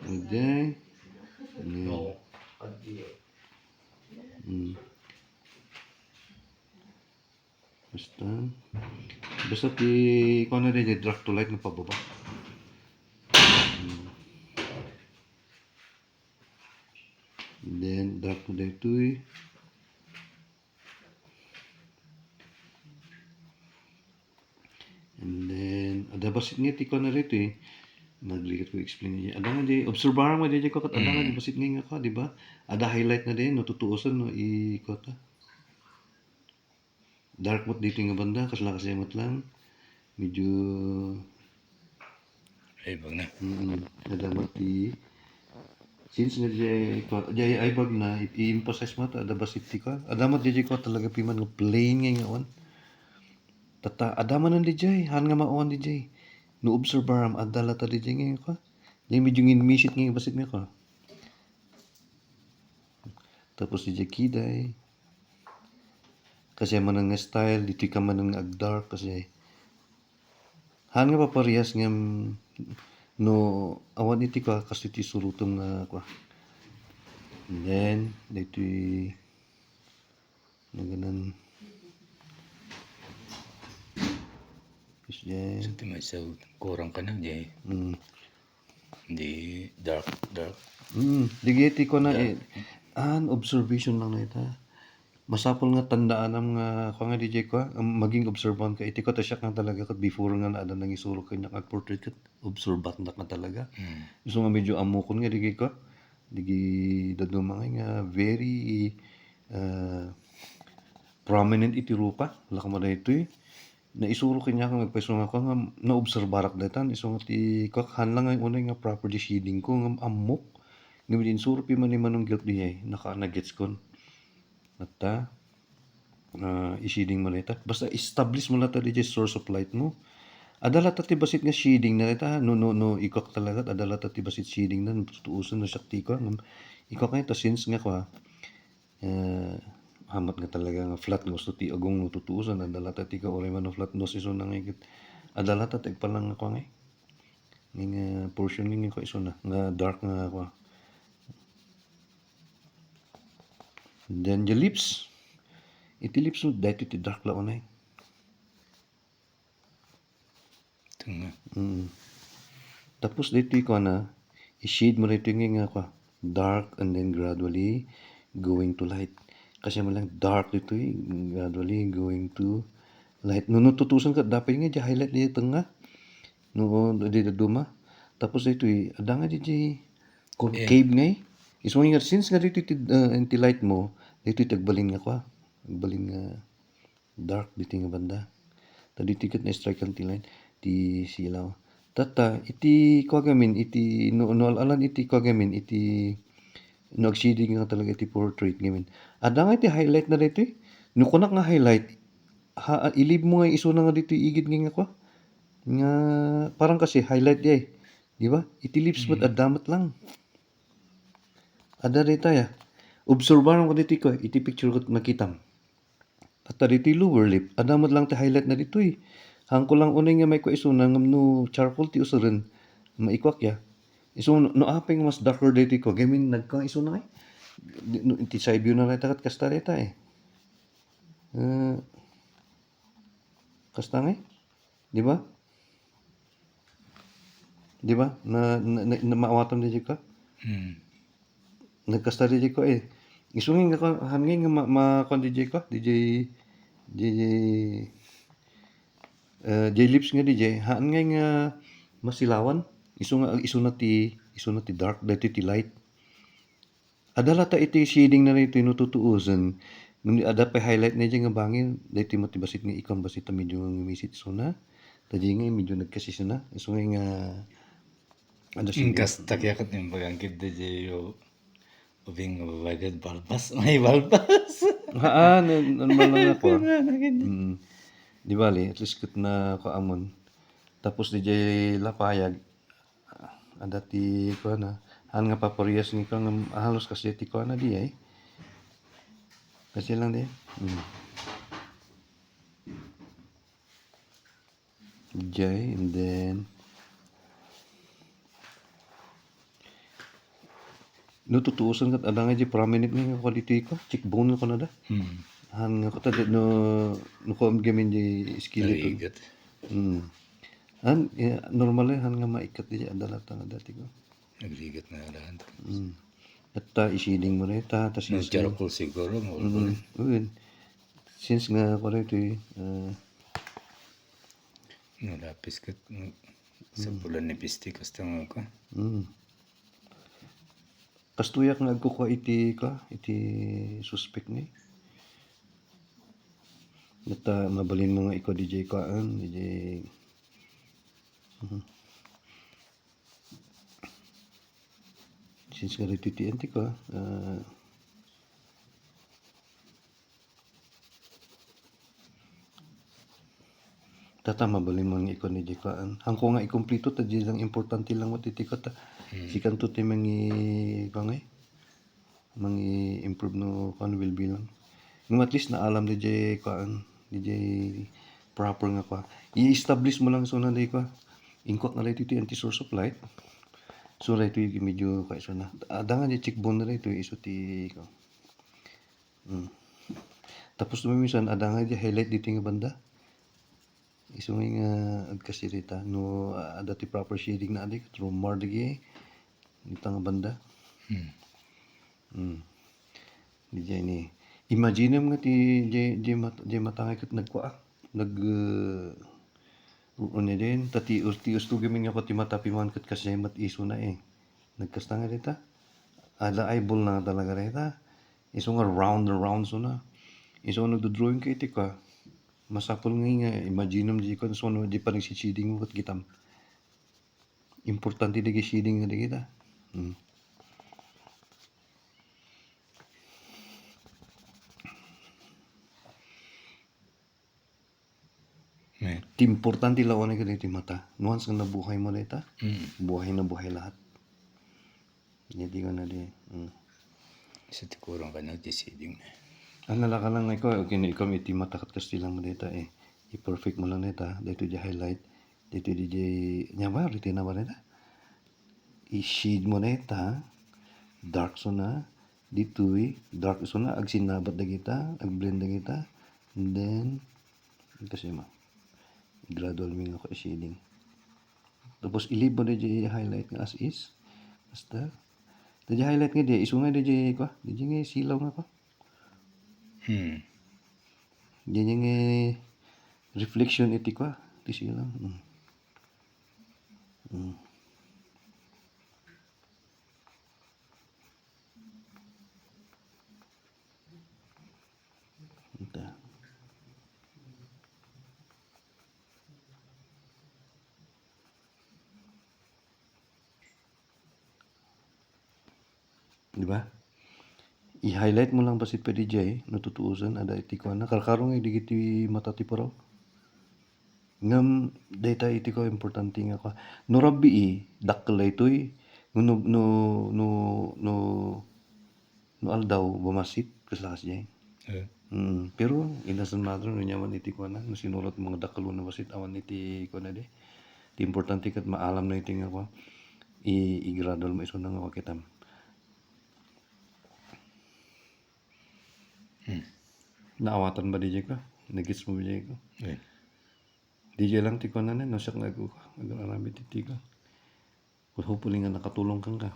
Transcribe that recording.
Okay. Yan. No. Hmm. Basta. Basta kung ano rin, drag to light na pababa. And then, drag to light to And then, ada basit nga ti ko na rito naglikat ko explain niya. Ada nga di, obserbahan mo di ko kat ada nga di basit nga ka, di ba? Ada highlight na din, no, tutuusan, no, ikota. Dark mode dito nga banda, kasla kasi mot lang. Medyo, Ay, bag na. ada mati. Since nga jay ay bag na, i-emphasize mo ta, ada basit ti ka. Ada mat di ko talaga piman nga plain nga ngawan. Tata, ada man ang DJ, han nga maon DJ. No obserbaram, adala ta DJ nga ka. Yung medyo ngin-misit nga basit nga ka. Tapos DJ Kiday. Kasi man nga style, dito ka man nga dark kasi. Han nga pa parehas nga no awan iti ka kasi ti surutong nga ka. And then, dito na ganan. Yan. So, may sa kurang ka na, Jay. Hindi dark. Digiti ko na observation lang na ita. Masapol nga tandaan ang nga DJ ko, maging observant ka. Iti ko ta siya nga talaga kat before nga na nang isuro kanya kag portrait kat observant na ka talaga. So nga medyo amokon nga DJ ko. Digi dadno mga nga very prominent iti rupa. Laka mo na ito na isuro kanya kang magpaisunga ko nga naobserbarak datan iso nga ti kakhan lang ang unay nga property shading ko nga amok nga insuro pi man ni manong guilt diay naka gets kon nata i-shading mo nita basta establish mo nata di source of light mo adala ta ti basit nga shading na nita no ikok talaga adala ta ti basit shading na tutuusan na sakti ko nga ikok nga ta since nga ko hamat nga talaga nga flat nga gusto ti agong nututuusan adala ta ti ka oray man flat nose iso na nga adala ta tag palang ako nga nga portion nga ko iso na nga dark nga ako then the lips iti lips mo dahil iti dark la unay Ito nga. tapos dito ko na i-shade mo na ito nga ako dark and then gradually going to light kasi mo lang dark dito gradually going to light no tutusan ka dapat nga di highlight dito nga no dito duma tapos dito ada nga di concave nga iso nga since nga dito anti light mo dito tagbalin nga kwa balin nga dark dito nga banda tadi tiket na strike anti light di silaw tata iti kagamin iti no alan iti kagamin iti nag-shading nga talaga iti portrait ngamin. Ada nga iti highlight na dito no kunak nga highlight ilib mo nga iso na nga dito igid nga ko nga parang kasi highlight di ba iti lips mo adamat lang ada dito obserbahan ko dito ko iti picture ko nakita at dito lower lip adamat lang ti highlight na dito hangko lang unay nga may ko iso na no charcoal ti usuren maikwak iso no apeng mas darker dito ko gamin nagka iso na iti side view na lang takat kasta dito kasta nga di ba na maawatan dito ka nagkasta dito ko iso nga hangin nga ma DJ ko DJ lips nga DJ haan nga masilawan iso na ti dark dito ti light adala ta iti shading na rito nututuusan ada pa highlight na nga bangin dito mo ti basit nga ikon basit ta medyo misit so na tadi nga medyo nagkasisa na iso nga ada siya Kasta kaya kat yung pagangkit na Jay ubing mabagad balbas. May balbas. normal lang ako di bali at least kut na kaamon tapos di lapayag ada ti ko na han nga paparehas ni ko nga halos kasi ti ko na di kasi lang di and then No tutuusan kat ada nga di prominent nga quality ko. Cheekbone ko na da. Han nga ko ta no ko gamin di skeleton. Narigat. Han normal han nga maikat di adala ta nga dati ko. Nagrigat na lahat. At isiding mo na ita ta No since charcoal siguro. Uy, since nga ko ito No lapis kat. Sa bulan ni Pisti kasta nga ko. kastuyak nga agko iti suspect ni. Nata mabalin mo nga ikaw DJ kaan, DJ since nga rin titianti ko, tata mabalin mo nga ikaw ni DJ kaan. Hangko nga ikomplito ta di lang importante lang matiti ko ta. Sikan to ti mangi improve no kan will be lang. Nung at least na alam DJ kaan, DJ proper nga pa. I-establish mo lang so na day ko. Ingkot na rin ito anti source of light. So na ito yung medyo kaya so na. Ada nga di cheekbone na rin ito iso ti ko. Tapos naman minsan ada nga di highlight dito nga banda. Iso nga agkasirita no ada ti proper shading na adik through more digi dito nga banda. DJ ni imagine mo nga ti di matangay kat nagkuha unya din tati usti gamin nga ko ti matapiman kat kasi mat iso na nagkasta nga dita ada eyeball na talaga dita iso nga round so na iso nga nagdo-drawing kay ti ka masapol nga imagine mo di ko so no di pa rin si shading mo kat gitam importante di shading nga di kita importante lawan ka dito mata. Once nga nabuhay mo dito, buhay na buhay lahat. Hindi ko na di. Sa tikurang ka nag-deciding na. Ang nalaka lang ikaw, okay na ikaw may mata kat kastilang mo dito I-perfect mo lang dito. Dito di highlight. Dito di nyaba, retina ba dito? I-shade mo dito. Dark so na. Dito dark so na. Ag sinabat na kita. Ag blend na kita. And then, kasi gradual mo nga shading. Tapos ilib mo na highlight nga as is. Basta. Dadi highlight nga di. Iso nga di ko. Di nga silaw nga ko. Di nga reflection iti ko. Di silaw. Ito. Di ba? I-highlight mo lang basit pa DJ, natutuusan, ada iti ko na. Karkarong ay digiti matati pa raw. Ngam, data iti ko, importante nga ka. No rabbi dakla ito'y, no aldaw, bumasit, kaslakas dyan. Pero, inasan matter, no nyaman iti ko na, no sinulot mga dakalo na basit, awan iti ko na di. Iti importante kat maalam na iti nga ko, i-gradual mo iso na nga wakitam. Naawatan ba DJ ko? Nagits mo DJ ko? DJ lang tiko na no siya nag-arami titi ko. Hopefully nga nakatulong kang ka.